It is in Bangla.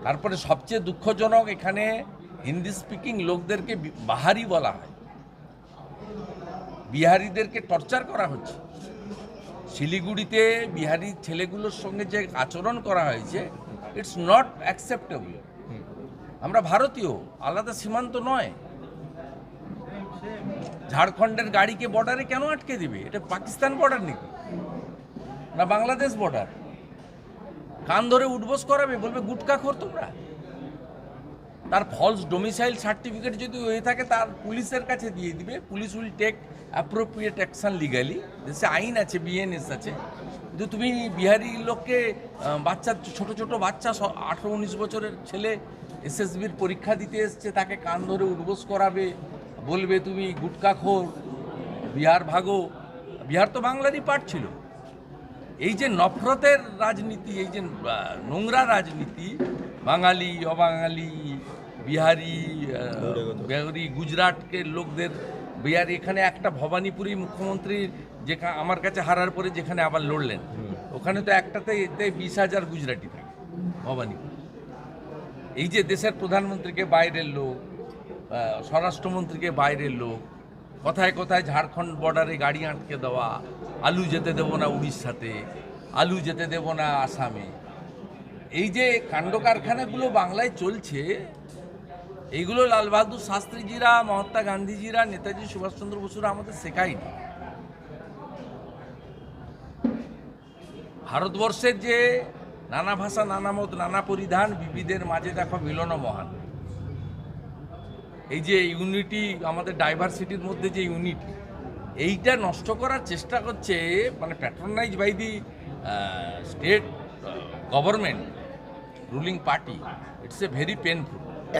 তারপরে সবচেয়ে দুঃখজনক, এখানে হিন্দি স্পিকিং লোকদেরকে বাহারি বলা হয়, বিহারিদেরকে টর্চার করা হচ্ছে। শিলিগুড়িতে বিহারি ছেলেগুলোর সঙ্গে যে আচরণ করা হয়েছে, ইটস নট অ্যাকসেপ্টেবল। আমরা ভারতীয়, আলাদা সীমান্ত নয়। ঝাড়খণ্ডের গাড়িকে বর্ডারে কেন আটকে দিবে? এটা পাকিস্তান বর্ডার নাকি, না বাংলাদেশ বর্ডার? কান ধরে উঠবোস করাবে, বলবে গুটকাখোর তোমরা। তার ফলস ডোমিসাইল সার্টিফিকেট যদি হয়ে থাকে, তার পুলিশের কাছে দিয়ে দিবে, police will take appropriate action legally. দেশে আইন আছে, বিএনএস আছে। কিন্তু তুমি বিহারি লোককে, বাচ্চা, ছোট ছোট বাচ্চা, 18-19 বছরের ছেলে এসএসবির পরীক্ষা দিতে এসছে, তাকে কান ধরে উঠবোস করাবে, বলবে তুমি গুটকাখোর, বিহার ভাগো। বিহার তো বাংলারই পার্ট ছিল। এই যে নফরতের রাজনীতি, এই যে নোংরা রাজনীতি, বাঙালি অবাঙালি, বিহারি বেহরি, গুজরাটকে লোকদের, বিহারি, এখানে একটা ভবানীপুরি মুখ্যমন্ত্রী যেখানে আমার কাছে হারার পরে যেখানে আবার লড়লেন, ওখানে তো একটাতে এতে 20,000 গুজরাটি থাকে ভবানীপুর। এই যে দেশের প্রধানমন্ত্রীকে বাইরের লোক, স্বরাষ্ট্রমন্ত্রীকে বাইরের লোক, কথায় কথায় ঝাড়খণ্ড বর্ডারে গাড়ি আটকে দেওয়া, আলু যেতে দেব না উড়িষ্যাতে, আলু যেতে দেব না আসামে। এই যে কাণ্ড কারখানাগুলো বাংলায় চলছে, এইগুলো লাল বাহাদুর শাস্ত্রীজিরা, মহাত্মা গান্ধীজিরা, নেতাজি সুভাষচন্দ্র বসুরা আমাদের শেখায়নি। ভারতবর্ষের যে নানা ভাষা, নানা মত, নানা পরিধান, বিবিধের মাঝে দেখো মিলন মহান। এই যে ইউনিটি, আমাদের ডাইভার্সিটির মধ্যে যে ইউনিটি, এইটা নষ্ট করার চেষ্টা করছে, মানে patronise by the state government, ruling party. It's a very painful.